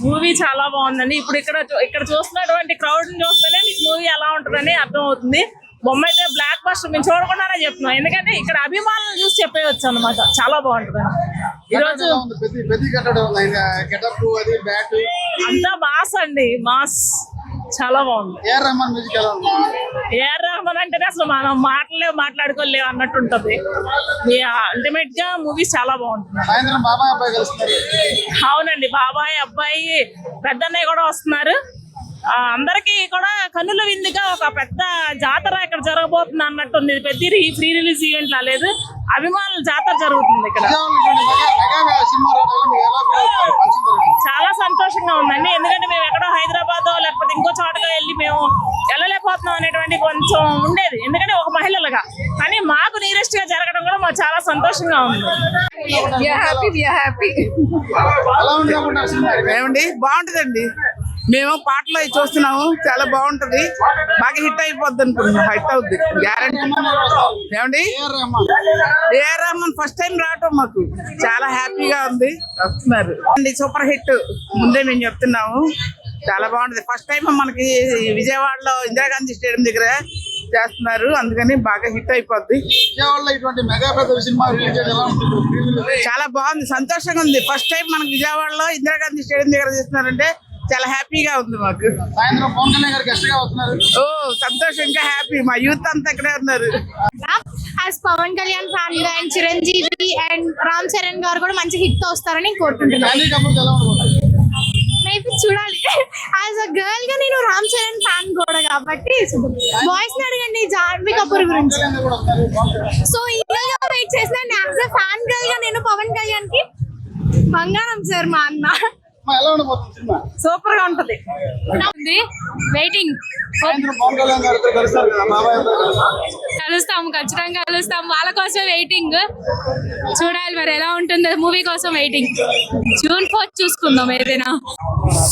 Movie చాలా బాగుందండి. ఇప్పుడు ఇక్కడ చూస్తున్నటువంటి క్రౌడ్ చూస్తేనే మీకు మూవీ ఎలా ఉంటుందని అర్థం అవుతుంది. బొమ్మ అయితే బ్లాక్ బస్టర్ మేము చూడకుండానే చెప్తున్నాం, ఎందుకంటే ఇక్కడ అభిమానులు చూసి చెప్పేయచ్చు అనమాట. చాలా బాగుంటుంది ఈరోజు. అంతా మాస్ అండి, మాస్ చాలా బాగుంది. ఏఆర్ రెహమాన్ అంటేనే అసలు మనం మాట్లాడుకోలేవు అన్నట్టు ఉంటది. అల్టిమేట్ గా మూవీస్ చాలా బాగుంటుంది. అవునండి, బాబాయ్ అబ్బాయి పెద్దన్నయ్య కూడా వస్తున్నారు. అందరికి కూడా కన్నుల విందుగా ఒక పెద్ద జాతర ఇక్కడ జరగబోతుంది అన్నట్టుంది. పెద్ద ఫ్రీ రిలీజ్ ఈవెంట్ లా లేదు, అభిమానుల జాతర జరుగుతుంది ఇక్కడ. చాలా సంతోషంగా ఉందండి, ఎందుకంటే మేము ఎక్కడో హైదరాబాద్ లేకపోతే ఇంకో చోటగా వెళ్ళి మేము వెళ్ళలేకపోతున్నాం అనేటువంటి కొంచెం ఉండేది, ఎందుకంటే ఒక మహిళలుగా. కానీ మాకు నియరెస్ట్ గా జరగడం కూడా మాకు చాలా సంతోషంగా ఉంది. ఏమండి బాగుంటదండి, మేము పాటలో చూస్తున్నాము, చాలా బాగుంటది, బాగా హిట్ అయిపోద్ది అనుకుంటున్నాం. హిట్ అవుద్ది గ్యారంటీ. ఏమండి ఏఆర్ రెహమాన్ ఫస్ట్ టైం రావటం మాకు చాలా హ్యాపీగా ఉంది. వస్తున్నారు అండి, సూపర్ హిట్ ముందే మేము చెప్తున్నాము. చాలా బాగుంటది. ఫస్ట్ టైం మనకి విజయవాడలో ఇందిరాగాంధీ స్టేడియం దగ్గర చేస్తున్నారు, అందుకని బాగా హిట్ అయిపోద్ది. చాలా బాగుంది, సంతోషంగా ఉంది. ఫస్ట్ టైం మనకి విజయవాడలో ఇందిరాగాంధీ స్టేడియం దగ్గర చేస్తున్నారంటే చాలా హ్యాపీగా ఉంది మాకు. ఓ సంతోషం, ఇంకా హ్యాపీ. మా యూత్ అంతా ఇక్కడే ఉన్నారు. Pawan Kalyan family and Chiranjeevi and Ram Charan garu కూడా మంచి హిట్ వస్తారని కోరుకుంటున్నాను. చూడాలి. యాజ్ అ గర్ల్ గా నేను రామ్ చరణ్ ఫ్యాన్ కూడా కాబట్టి బాయ్స్ ని అడగండి జాన్వీ కపూర్ గురించి. సో ఈగల్గా వెయిట్ చేసిన యాజ్ అ ఫ్యాన్ గర్ల్ గా నేను పవన్ కళ్యాణ్ కి బంగారం సార్ మా అన్న. సూపర్ గా ఉంటది. వెయిటింగ్. కలుస్తాం, ఖచ్చితంగా కలుస్తాం. వాళ్ళ కోసం వెయిటింగ్. చూడాలి మరి ఎలా ఉంటుందో, మూవీ కోసం వెయిటింగ్. జూన్ 4 చూసుకుందాం ఏదైనా.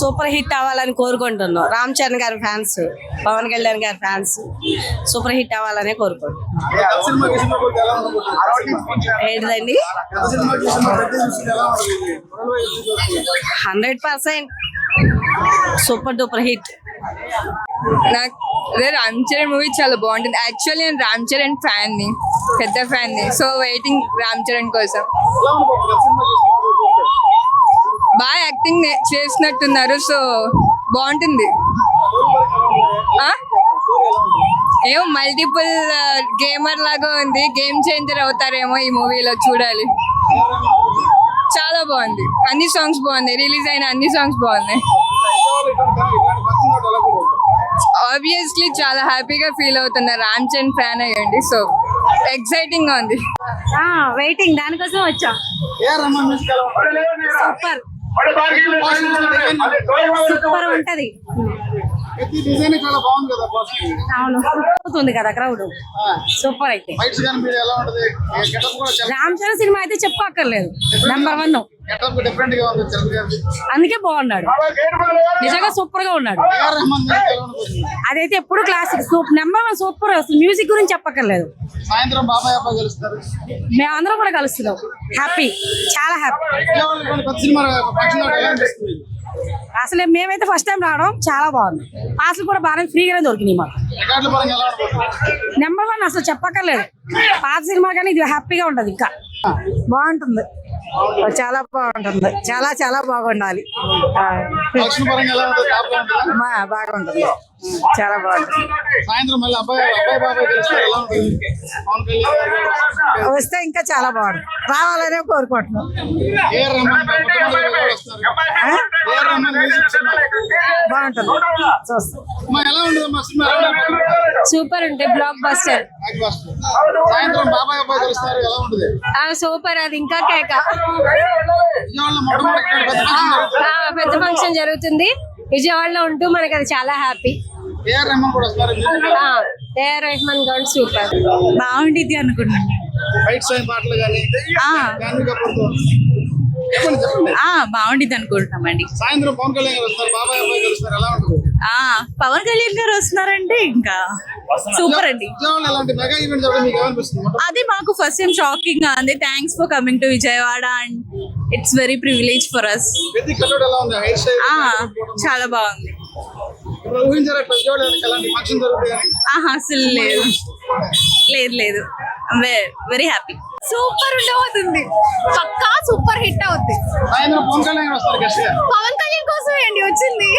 సూపర్ హిట్ అవ్వాలని కోరుకుంటున్నాం. రామ్ చరణ్ గారి ఫ్యాన్స్, పవన్ కళ్యాణ్ గారి ఫ్యాన్స్ సూపర్ హిట్ అవ్వాలనే కోరుకుంటున్నాం. ఏంటిదండి 100% సూపర్ డూపర్ హిట్. నాకు రామ్ చరణ్ మూవీ చాలా బాగుంటుంది. యాక్చువల్లీ నేను రామ్ చరణ్ ఫ్యాన్ ని, పెద్ద ఫ్యాన్ ని. సో వెయిటింగ్ రామ్ చరణ్ కోసం. బాగా యాక్టింగ్ చేసినట్టున్నారు, సో బాగుంటుంది. ఏమో మల్టిపుల్ గేమర్ లాగా ఉంది, గేమ్ చేంజర్ అవుతారేమో ఈ మూవీలో, చూడాలి. చాలా బాగుంది, అన్ని సాంగ్స్ బాగున్నాయి, రిలీజ్ అయిన అన్ని సాంగ్స్ బాగున్నాయి. ఆబ్వియస్లీ చాలా హ్యాపీగా ఫీల్ అవుతున్నా రామ్ చరణ్ ఫ్యాన్ అయ్యండి, సో ఎక్సైటింగ్ గా ఉంది. వెయిటింగ్ దానికోసం వచ్చా. సూపర్ సూపర్ ఉంటది. అవును, అవుతుంది కదా క్రౌడ్. సూపర్. అయితే రామ్ చరణ్ సినిమా అయితే చెప్పక్కర్లేదు, నెంబర్ 1. అందుకే బాగున్నాడు, నిజంగా సూపర్ గా ఉన్నాడు. అదైతే ఎప్పుడు క్లాసిక్, నెంబర్ 1 సూపర్. అసలు మ్యూజిక్ గురించి చెప్పక్కర్లేదు. మేమందరం కూడా కలుస్తున్నాం, హ్యాపీ, చాలా హ్యాపీ. అసలు మేమైతే ఫస్ట్ టైం రావడం చాలా బాగుంది. పాసులు కూడా బాగా ఫ్రీగానే దొరికినాయి మాకు. నెంబర్ 1 అసలు చెప్పక్కర్లేదు. పాత సినిమా కానీ ఇది హ్యాపీగా ఉంటది, ఇంకా బాగుంటుంది, చాలా బాగుంటుంది, చాలా చాలా బాగుండాలి. బాగుంటుంది, చాలా బాగుంటుంది. వస్తే ఇంకా చాలా బాగుంటుంది, రావాలనే కోరుకుంటున్నాం. బాగుంటుంది, సూపర్ ఉంటుంది, బ్లాక్ బస్టర్. సూపర్, అది ఇంకా కేక. పెద్ద ఫంక్షన్ జరుగుతుంది విజయవాడలో ఉంటూ, మనకి అది చాలా హ్యాపీ. ఏఆర్ రెహమాన్ గారు సూపర్, బాగుండిద్ది అనుకున్నాను. బాగుండిద్ది అనుకుంటున్నామండి. పవన్ కళ్యాణ్ గారు వస్తున్నారంటే ఇంకా సూపర్ అండి. అది మాకు ఫస్ట్ టైం షాకింగ్ గా ఉంది. Thanks for coming to Vijayawada and it's very privilege for us. వెతికి కట్టుడు ఎలా ఉంది? హెయిర్ స్టైల్ చాలా బాగుంది. ఊహించారా ఫెస్టివల్ ఎలాంటి ఫంక్షన్ జరుగుతాయని? అసలు లేదు వెరీ హ్యాపీ. సూపర్ ఉండబోతుంది, పక్కా సూపర్ హిట్ అవుతుంది. సాయంత్రం పవన్ కళ్యాణ్ వస్తారు గెస్ట్ గా. పవన్ కళ్యాణ్ కోసమే అండి వచ్చింది.